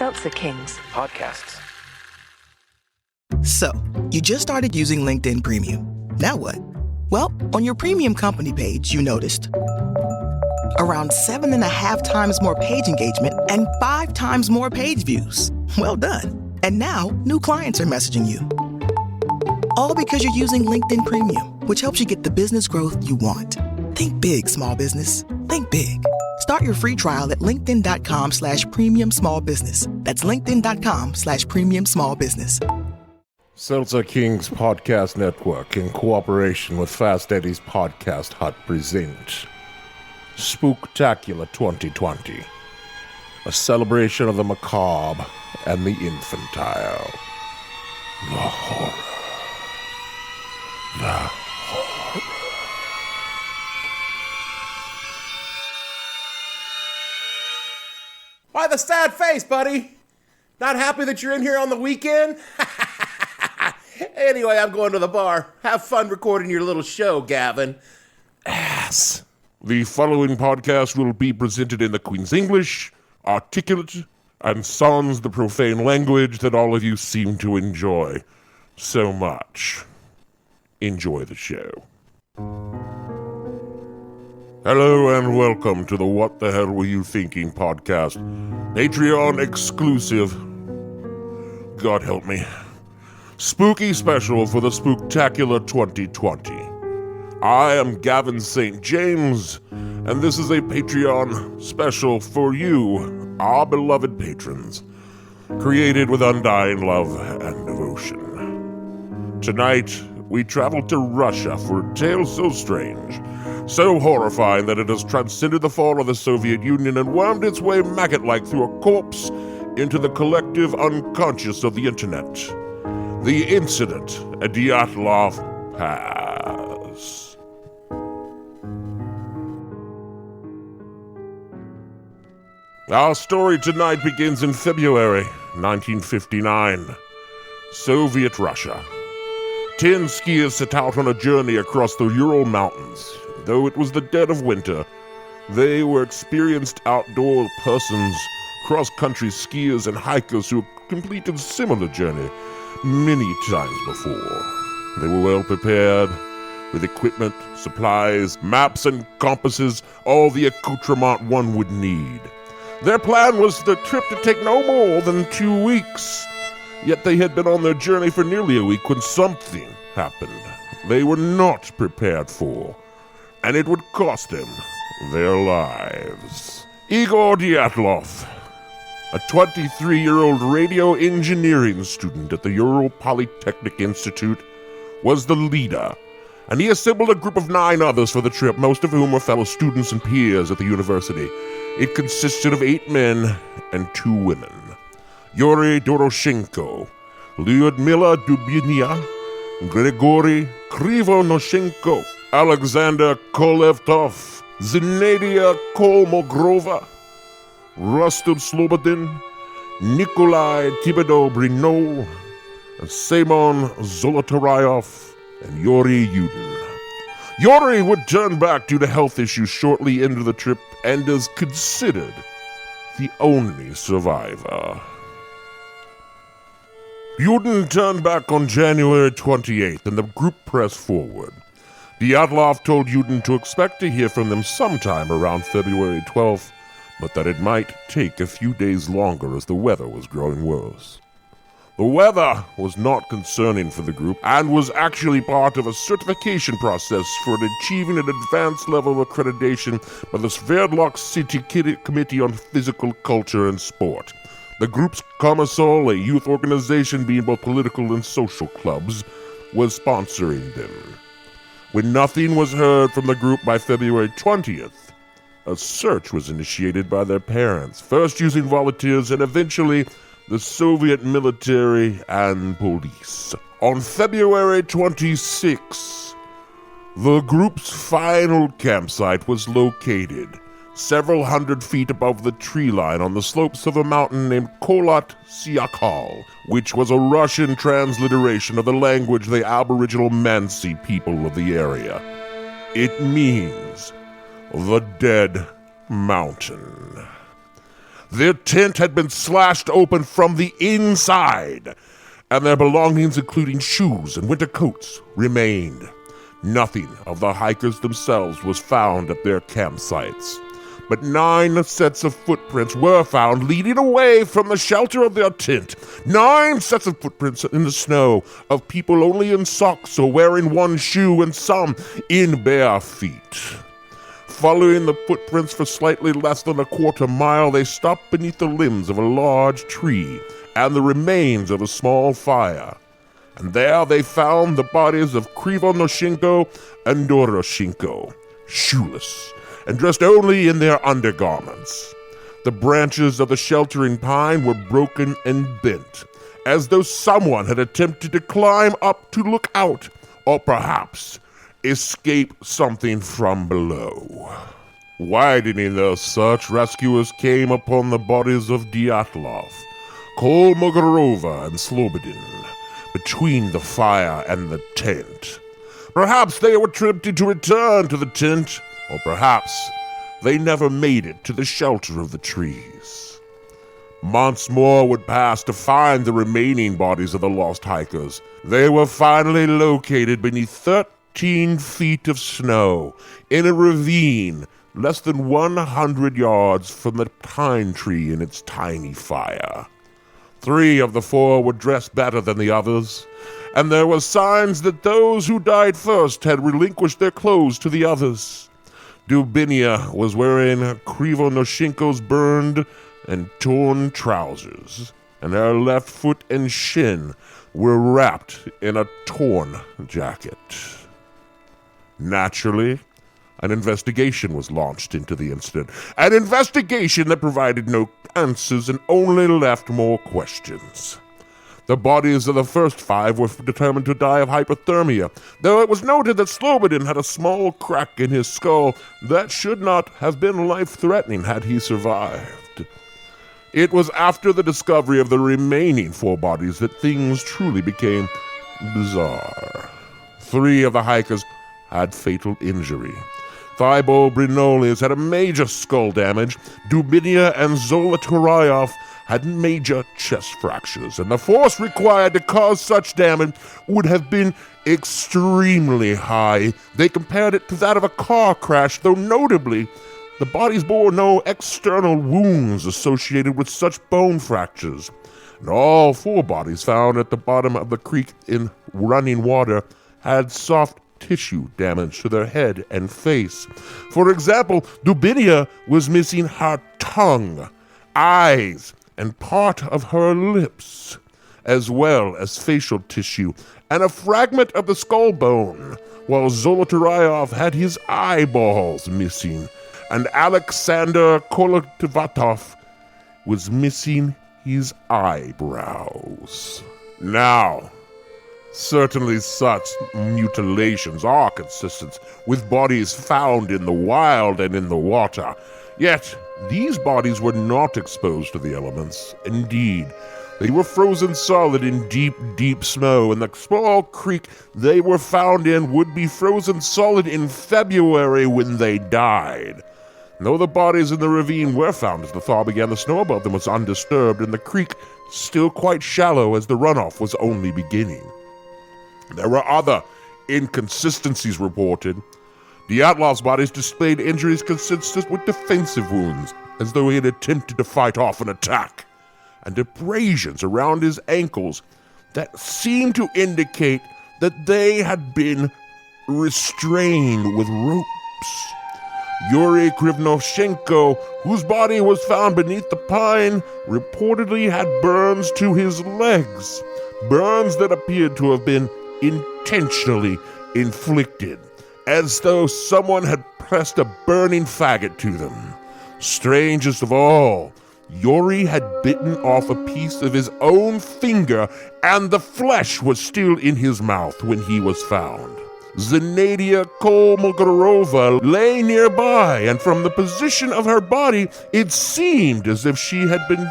Seltzer Kings podcasts. So, you just started using LinkedIn Premium. Now what? Well, on your premium company page, you noticed around 7.5 times more page engagement and 5 times more page views. Well done. And now, new clients are messaging you. All because you're using LinkedIn Premium, which helps you get the business growth you want. Think big, small business. Think big. Start your free trial at linkedin.com/premium small business. That's linkedin.com/premium small business. Seltzer Kings Podcast Network, in cooperation with Fast Eddie's Podcast Hut, present Spooktacular 2020, a celebration of the macabre and the infantile. The horror. The horror. Why the sad face, buddy? Not happy that you're in here on the weekend? Anyway, I'm going to the bar. Have fun recording your little show, Gavin. Ass. The following podcast will be presented in the Queen's English, articulate, and sans the profane language that all of you seem to enjoy so much. Enjoy the show. Hello and welcome to the What the Hell Were You Thinking podcast, Patreon exclusive. God help me. Spooky special for the Spooktacular 2020. I am Gavin St. James, and this is a Patreon special for you, our beloved patrons, created with undying love and devotion. Tonight, we travel to Russia for a tale so strange, so horrifying that it has transcended the fall of the Soviet Union and wormed its way maggot-like through a corpse into the collective unconscious of the internet. The incident at Dyatlov Pass. Our story tonight begins in February 1959, Soviet Russia. 10 skiers set out on a journey across the Ural Mountains. Though it was the dead of winter, they were experienced outdoor persons, cross-country skiers and hikers who completed similar journey many times before. They were well prepared with equipment, supplies, maps and compasses, all the accoutrement one would need. Their plan was the trip to take no more than 2 weeks. Yet they had been on their journey for nearly a week when something happened they were not prepared for, and it would cost them their lives. Igor Dyatlov, a 23-year-old radio engineering student at the Ural Polytechnic Institute, was the leader, and he assembled a group of 9 others for the trip, most of whom were fellow students and peers at the university. It consisted of 8 men and 2 women. Yuri Doroshenko, Lyudmila Dubinia, Grigory Krivonoshenko, Alexander Kolevtov, Zinaida Kolmogrova, Rostov Slobodin, Nikolai Thibodeau-Brino, Semyon Zolotaryov, and Yuri Yudin. Yuri would turn back due to health issues shortly into the trip and is considered the only survivor. Yudin turned back on January 28th, and the group pressed forward. Dyatlov told Yudin to expect to hear from them sometime around February 12th, but that it might take a few days longer as the weather was growing worse. The weather was not concerning for the group and was actually part of a certification process for achieving an advanced level of accreditation by the Sverdlovsk City Committee on Physical Culture and Sport. The group's Commissol, a youth organization being both political and social clubs, was sponsoring them. When nothing was heard from the group by February 20th, a search was initiated by their parents, first using volunteers and eventually the Soviet military and police. On February 26, the group's final campsite was located several hundred feet above the tree line on the slopes of a mountain named Kholat Syakal, which was a Russian transliteration of the language of the Aboriginal Mansi people of the area. It means the Dead Mountain. Their tent had been slashed open from the inside, and their belongings, including shoes and winter coats, remained. Nothing of the hikers themselves was found at their campsites, but 9 sets of footprints were found leading away from the shelter of their tent. 9 sets of footprints in the snow of people only in socks or wearing one shoe, and some in bare feet. Following the footprints for slightly less than a quarter mile, they stopped beneath the limbs of a large tree and the remains of a small fire. And there they found the bodies of Krivonoshenko and Doroshenko, shoeless, and dressed only in their undergarments. The branches of the sheltering pine were broken and bent, as though someone had attempted to climb up to look out, or perhaps escape something from below. Widening their search, rescuers came upon the bodies of Dyatlov, Kolmogorova, and Slobodin, between the fire and the tent. Perhaps they were attempting to return to the tent, or perhaps they never made it to the shelter of the trees. Months more would pass to find the remaining bodies of the lost hikers. They were finally located beneath 13 feet of snow in a ravine less than 100 yards from the pine tree in its tiny fire. 3 of the 4 were dressed better than the others, and there were signs that those who died first had relinquished their clothes to the others. Dubinia was wearing Krivonoshenko's burned and torn trousers, and her left foot and shin were wrapped in a torn jacket. Naturally, an investigation was launched into the incident, an investigation that provided no answers and only left more questions. The bodies of the first 5 were determined to die of hypothermia, though it was noted that Slobodin had a small crack in his skull that should not have been life-threatening had he survived. It was after the discovery of the remaining 4 bodies that things truly became bizarre. 3 of the hikers had fatal injury. Thibault Brinolis had a major skull damage. Dubinia and Zolotaryov had major chest fractures, and the force required to cause such damage would have been extremely high. They compared it to that of a car crash, though notably, the bodies bore no external wounds associated with such bone fractures. And all 4 bodies found at the bottom of the creek in running water had soft tissue damage to their head and face. For example, Dubinia was missing her tongue, eyes, and part of her lips, as well as facial tissue and a fragment of the skull bone, while Zolotaryov had his eyeballs missing, and Alexander Kolotvatov was missing his eyebrows. Now, certainly such mutilations are consistent with bodies found in the wild and in the water. Yet, these bodies were not exposed to the elements. Indeed, they were frozen solid in deep, deep snow, and the small creek they were found in would be frozen solid in February when they died. Though the bodies in the ravine were found as the thaw began, the snow above them was undisturbed, and the creek still quite shallow as the runoff was only beginning. There were other inconsistencies reported. Dyatlov's bodies displayed injuries consistent with defensive wounds, as though he had attempted to fight off an attack, and abrasions around his ankles that seemed to indicate that they had been restrained with ropes. Yuri Krivonoshenko, whose body was found beneath the pine, reportedly had burns to his legs, burns that appeared to have been intentionally inflicted, as though someone had pressed a burning faggot to them. Strangest of all, Yuri had bitten off a piece of his own finger, and the flesh was still in his mouth when he was found. Zinaida Kolmogorova lay nearby, and from the position of her body, it seemed as if she had been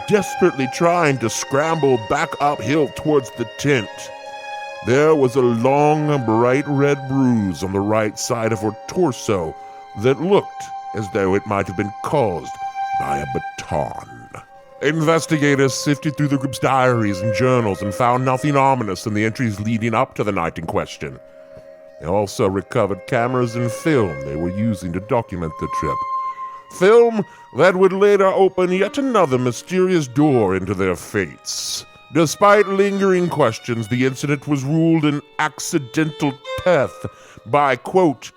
desperately trying to scramble back uphill towards the tent. There was a long, bright red bruise on the right side of her torso that looked as though it might have been caused by a baton. Investigators sifted through the group's diaries and journals and found nothing ominous in the entries leading up to the night in question. They also recovered cameras and film they were using to document the trip. Film that would later open yet another mysterious door into their fates. Despite lingering questions, the incident was ruled an accidental death by, quote,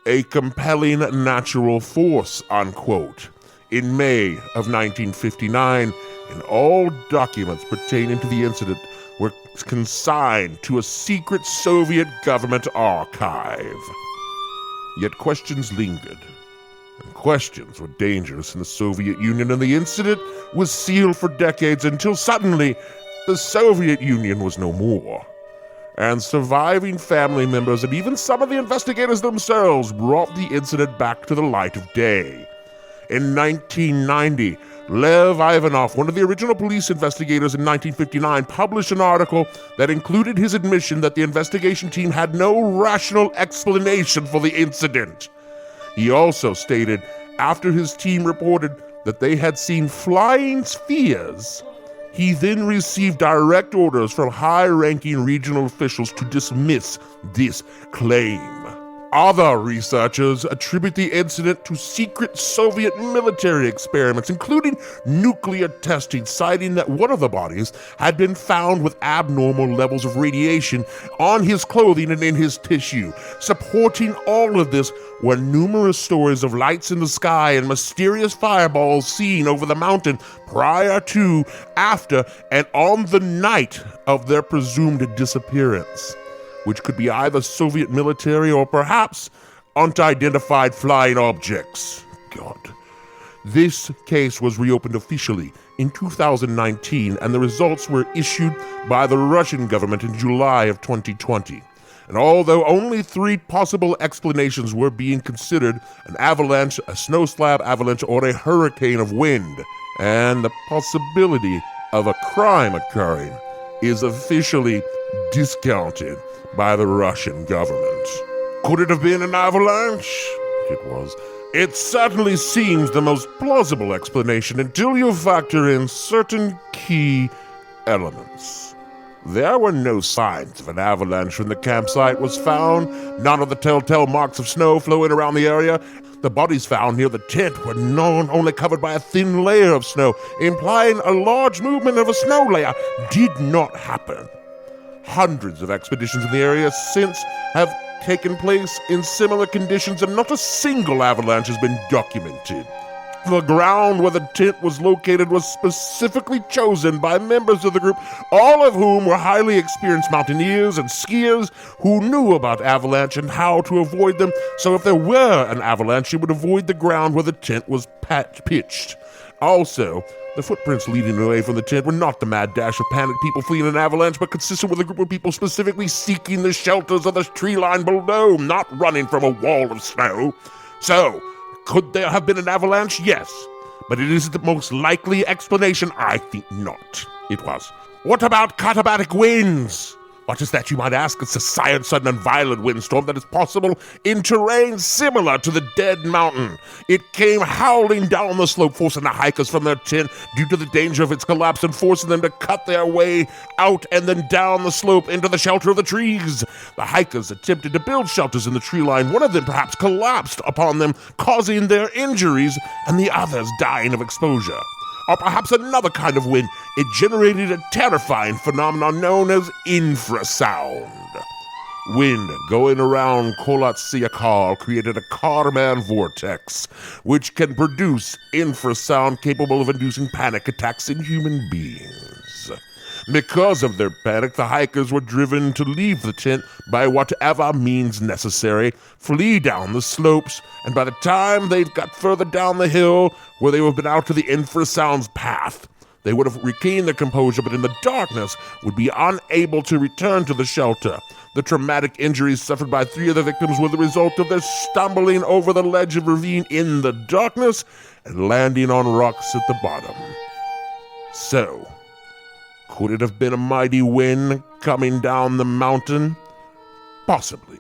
a compelling natural force, unquote, in May of 1959, and all documents pertaining to the incident were consigned to a secret Soviet government archive. Yet questions lingered, and questions were dangerous in the Soviet Union, and the incident was sealed for decades until suddenly the Soviet Union was no more. And surviving family members and even some of the investigators themselves brought the incident back to the light of day. In 1990, Lev Ivanov, one of the original police investigators in 1959, published an article that included his admission that the investigation team had no rational explanation for the incident. He also stated, after his team reported that they had seen flying spheres, he then received direct orders from high-ranking regional officials to dismiss this claim. Other researchers attribute the incident to secret Soviet military experiments, including nuclear testing, citing that one of the bodies had been found with abnormal levels of radiation on his clothing and in his tissue. Supporting all of this were numerous stories of lights in the sky and mysterious fireballs seen over the mountain prior to, after, and on the night of their presumed disappearance, which could be either Soviet military or perhaps unidentified flying objects. God. This case was reopened officially in 2019, and the results were issued by the Russian government in July of 2020. And although only 3 possible explanations were being considered, an avalanche, a snow slab avalanche, or a hurricane of wind, and the possibility of a crime occurring is officially discounted by the Russian government. Could it have been an avalanche? It was. It certainly seems the most plausible explanation until you factor in certain key elements. There were no signs of an avalanche when the campsite was found, none of the telltale marks of snow flowing around the area. The bodies found near the tent were only covered by a thin layer of snow, implying a large movement of a snow layer did not happen. Hundreds of expeditions in the area since have taken place in similar conditions, and not a single avalanche has been documented. The ground where the tent was located was specifically chosen by members of the group, all of whom were highly experienced mountaineers and skiers who knew about avalanche and how to avoid them. So if there were an avalanche, it would avoid the ground where the tent was pitched. Also, the footprints leading away from the tent were not the mad dash of panicked people fleeing an avalanche, but consistent with a group of people specifically seeking the shelters of the tree line below, not running from a wall of snow. So, could there have been an avalanche? Yes. But it is the most likely explanation. I think not. It was. What about katabatic winds? What is that, you might ask? It's a sudden and violent windstorm that is possible in terrain similar to the Dead Mountain. It came howling down the slope, forcing the hikers from their tent due to the danger of its collapse and forcing them to cut their way out and then down the slope into the shelter of the trees. The hikers attempted to build shelters in the tree line. One of them perhaps collapsed upon them, causing their injuries, and the others dying of exposure. Or perhaps another kind of wind. It generated a terrifying phenomenon known as infrasound. Wind going around Kolotsiakar created a Karman vortex, which can produce infrasound capable of inducing panic attacks in human beings. Because of their panic, the hikers were driven to leave the tent by whatever means necessary, flee down the slopes, and by the time they got further down the hill, where they would have been out to the infrasound's path, they would have regained their composure, but in the darkness would be unable to return to the shelter. The traumatic injuries suffered by 3 of the victims were the result of their stumbling over the ledge of ravine in the darkness and landing on rocks at the bottom. So, could it have been a mighty wind coming down the mountain? Possibly.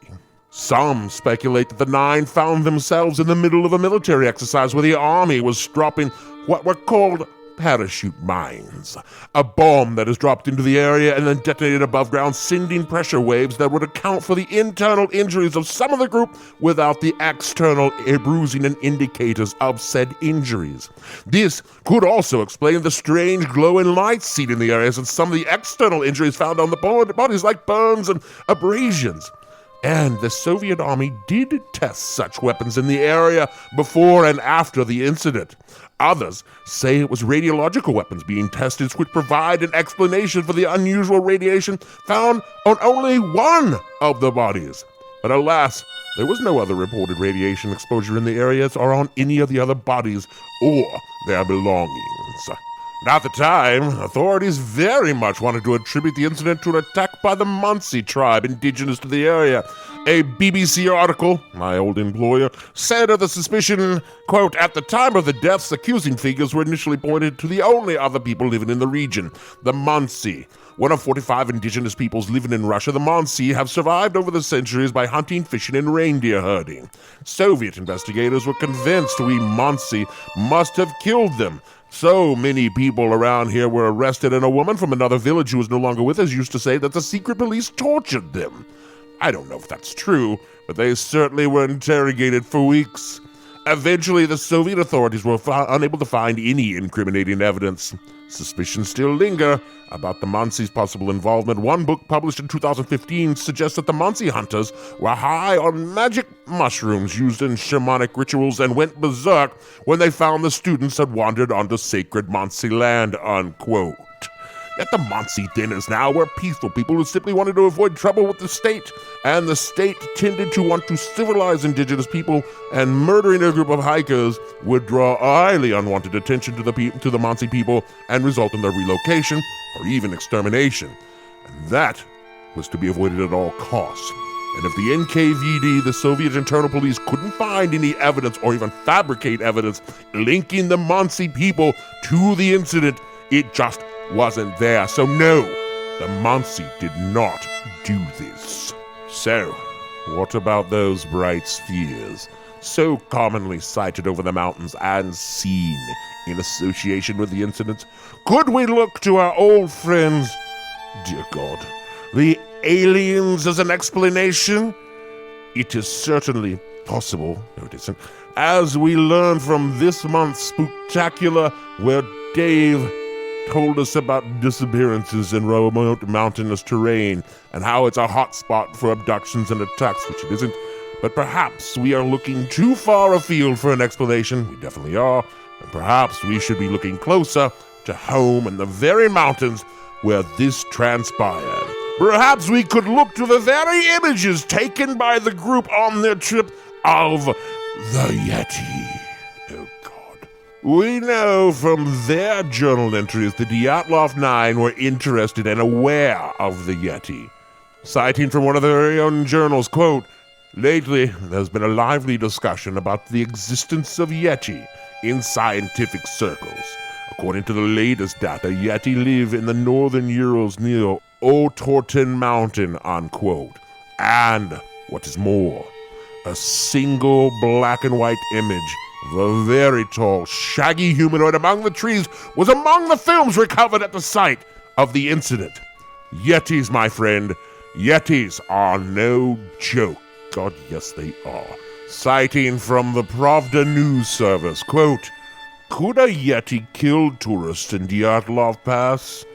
Some speculate that the 9 found themselves in the middle of a military exercise where the army was dropping what were called parachute mines, a bomb that is dropped into the area and then detonated above ground, sending pressure waves that would account for the internal injuries of some of the group without the external bruising and indicators of said injuries. This could also explain the strange glowing lights seen in the areas and some of the external injuries found on the bodies like burns and abrasions. And the Soviet Army did test such weapons in the area before and after the incident. Others say it was radiological weapons being tested, which provide an explanation for the unusual radiation found on only one of the bodies. But alas, there was no other reported radiation exposure in the areas or on any of the other bodies or their belongings. At the time, authorities very much wanted to attribute the incident to an attack by the Mansi tribe indigenous to the area. A BBC article, my old employer, said of the suspicion, quote, "At the time of the deaths, accusing figures were initially pointed to the only other people living in the region, the Mansi. One of 45 indigenous peoples living in Russia, the Mansi have survived over the centuries by hunting, fishing, and reindeer herding. Soviet investigators were convinced we Mansi must have killed them. So many people around here were arrested, and a woman from another village who was no longer with us used to say that the secret police tortured them. I don't know if that's true, but they certainly were interrogated for weeks. Eventually, the Soviet authorities were unable to find any incriminating evidence. Suspicions still linger about the Mansi's possible involvement. One book published in 2015 suggests that the Mansi hunters were high on magic mushrooms used in shamanic rituals and went berserk when they found the students had wandered onto sacred Mansi land, unquote. Yet the Mansi thinners now were peaceful people who simply wanted to avoid trouble with the state, and the state tended to want to civilize indigenous people, and murdering a group of hikers would draw highly unwanted attention to the Mansi people and result in their relocation or even extermination. And that was to be avoided at all costs. And if the NKVD, the Soviet internal police, couldn't find any evidence or even fabricate evidence linking the Mansi people to the incident, it just wasn't there. So no, the Mansi did not do this. So, what about those bright spheres, so commonly sighted over the mountains and seen in association with the incident? Could we look to our old friends, dear God, the aliens as an explanation? It is certainly possible, no it isn't, as we learn from this month's Spooktacular, where Dave told us about disappearances in remote mountainous terrain and how it's a hot spot for abductions and attacks, which it isn't. But perhaps we are looking too far afield for an explanation. We definitely are. And perhaps we should be looking closer to home in the very mountains where this transpired. Perhaps we could look to the very images taken by the group on their trip of the Yeti. Oh, God. We know from their journal entries the Dyatlov 9 were interested and aware of the Yeti. Citing from one of their very own journals, quote, "Lately, there's been a lively discussion about the existence of Yeti in scientific circles. According to the latest data, Yeti live in the northern Urals near Otorten Mountain," unquote. And, what is more, a single black and white image of a very tall, shaggy humanoid among the trees was among the films recovered at the site of the incident. Yetis, my friend, Yetis are no joke. God, yes they are. Citing from the Pravda news service, quote, "Could a Yeti kill tourists in Dyatlov Pass?"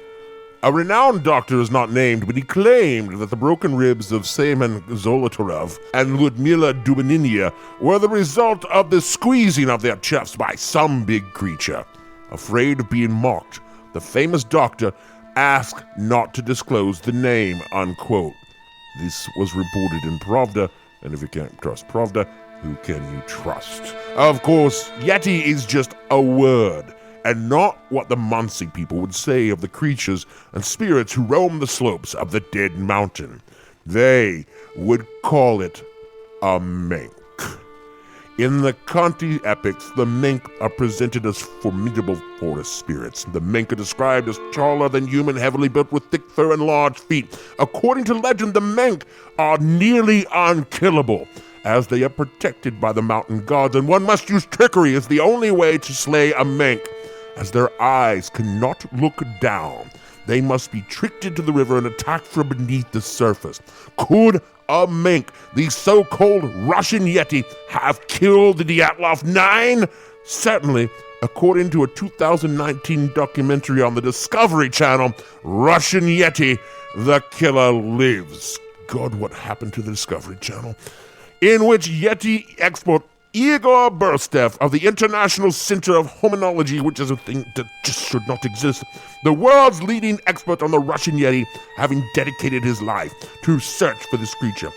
A renowned doctor is not named, but he claimed that the broken ribs of Semen Zolotarev and Ludmila Dubininia were the result of the squeezing of their chests by some big creature. Afraid of being mocked, the famous doctor asked not to disclose the name, unquote. This was reported in Pravda, and if you can't trust Pravda, who can you trust? Of course, Yeti is just a word, and not what the Mansi people would say of the creatures and spirits who roam the slopes of the Dead Mountain. They would call it a mink. In the Kanti epics, the mink are presented as formidable forest spirits. The mink are described as taller than human, heavily built with thick fur and large feet. According to legend, the mink are nearly unkillable, as they are protected by the mountain gods, and one must use trickery as the only way to slay a mink. as their eyes cannot look down. They must be tricked into the river and attacked from beneath the surface. Could a mink, the so-called Russian Yeti, have killed the Dyatlov 9? Certainly, according to a 2019 documentary on the Discovery Channel, Russian Yeti, the killer lives. God, what happened to the Discovery Channel? In which Yeti expert Igor Burstev of the International Center of Hominology, which is a thing that just should not exist, the world's leading expert on the Russian Yeti, having dedicated his life to search for this creature.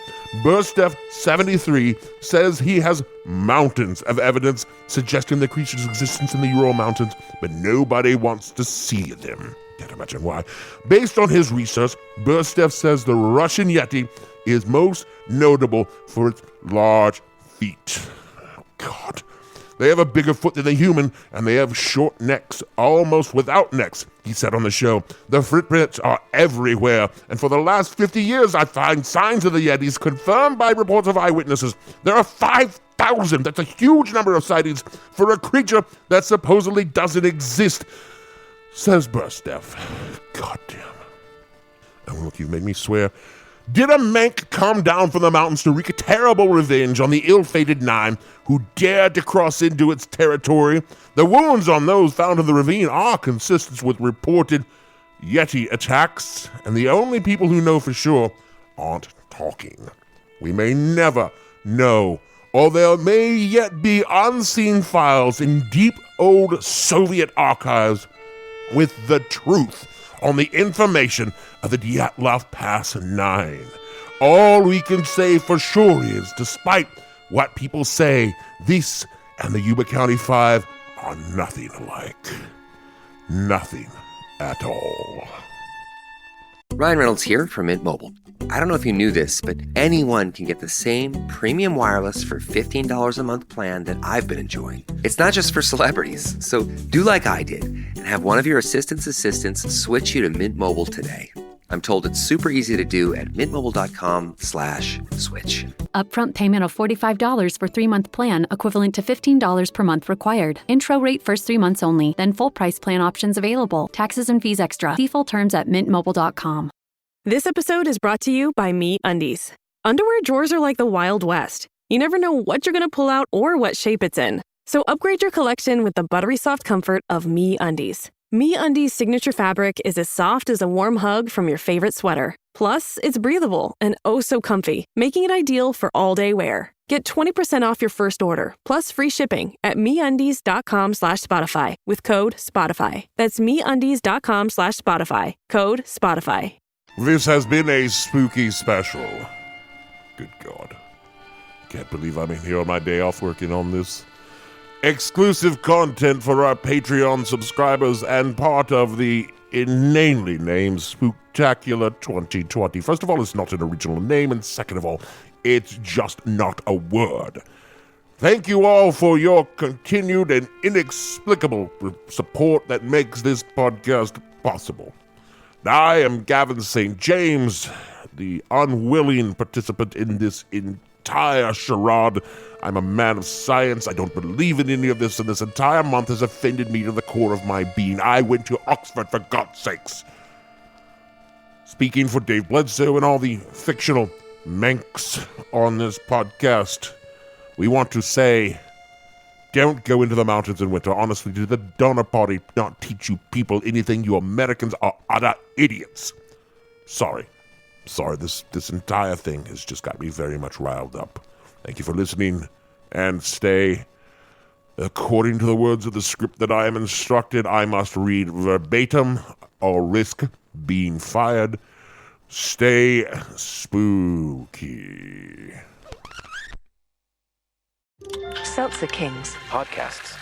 Burstev, 73, says he has mountains of evidence suggesting the creature's existence in the Ural Mountains, but nobody wants to see them. Can't imagine why. Based on his research, Burstev says the Russian Yeti is most notable for its large feet. Oh, God. They have a bigger foot than the human, and they have short necks, almost without necks, he said on the show. The footprints are everywhere, and for the last 50 years I find signs of the Yetis confirmed by reports of eyewitnesses. There are 5,000. That's a huge number of sightings for a creature that supposedly doesn't exist, says Burstev. God damn. Oh, look, you've made me swear. Did a mink come down from the mountains to wreak a terrible revenge on the ill-fated 9 who dared to cross into its territory? The wounds on those found in the ravine are consistent with reported Yeti attacks, and the only people who know for sure aren't talking. We may never know, or there may yet be unseen files in deep old Soviet archives with the truth on the information of the Dyatlov Pass 9. All we can say for sure is, despite what people say, this and the Yuba County 5 are nothing alike. Nothing at all. Ryan Reynolds here from Mint Mobile. I don't know if you knew this, but anyone can get the same premium wireless for $15 a month plan that I've been enjoying. It's not just for celebrities. So do like I did and have one of your assistants switch you to Mint Mobile today. I'm told it's super easy to do at mintmobile.com/switch. Upfront payment of $45 for 3-month plan, equivalent to $15 per month required. Intro rate first 3 months only, then full price plan options available. Taxes and fees extra. See full terms at mintmobile.com. This episode is brought to you by MeUndies. Underwear drawers are like the Wild West. You never know what you're going to pull out or what shape it's in. So upgrade your collection with the buttery soft comfort of MeUndies. MeUndies' signature fabric is as soft as a warm hug from your favorite sweater. Plus, it's breathable and oh so comfy, making it ideal for all-day wear. Get 20% off your first order, plus free shipping at MeUndies.com/Spotify with code SPOTIFY. That's MeUndies.com/Spotify, code SPOTIFY. This has been a spooky special. Good God. Can't believe I'm here on my day off working on this. Exclusive content for our Patreon subscribers and part of the inanely named Spooktacular 2020. First of all, it's not an original name, and second of all, it's just not a word. Thank you all for your continued and inexplicable support that makes this podcast possible. I am Gavin St. James, the unwilling participant in this entire charade. I'm a man of science. I don't believe in any of this, and this entire month has offended me to the core of my being. I went to Oxford, for God's sakes. Speaking for Dave Bledsoe and all the fictional Manx on this podcast, we want to say, don't go into the mountains in winter. Honestly, did the Donner Party not teach you people anything? You Americans are utter idiots. Sorry, this entire thing has just got me very much riled up. Thank you for listening, and stay. According to the words of the script that I am instructed, I must read verbatim or risk being fired. Stay spooky. Seltzer Kings Podcasts.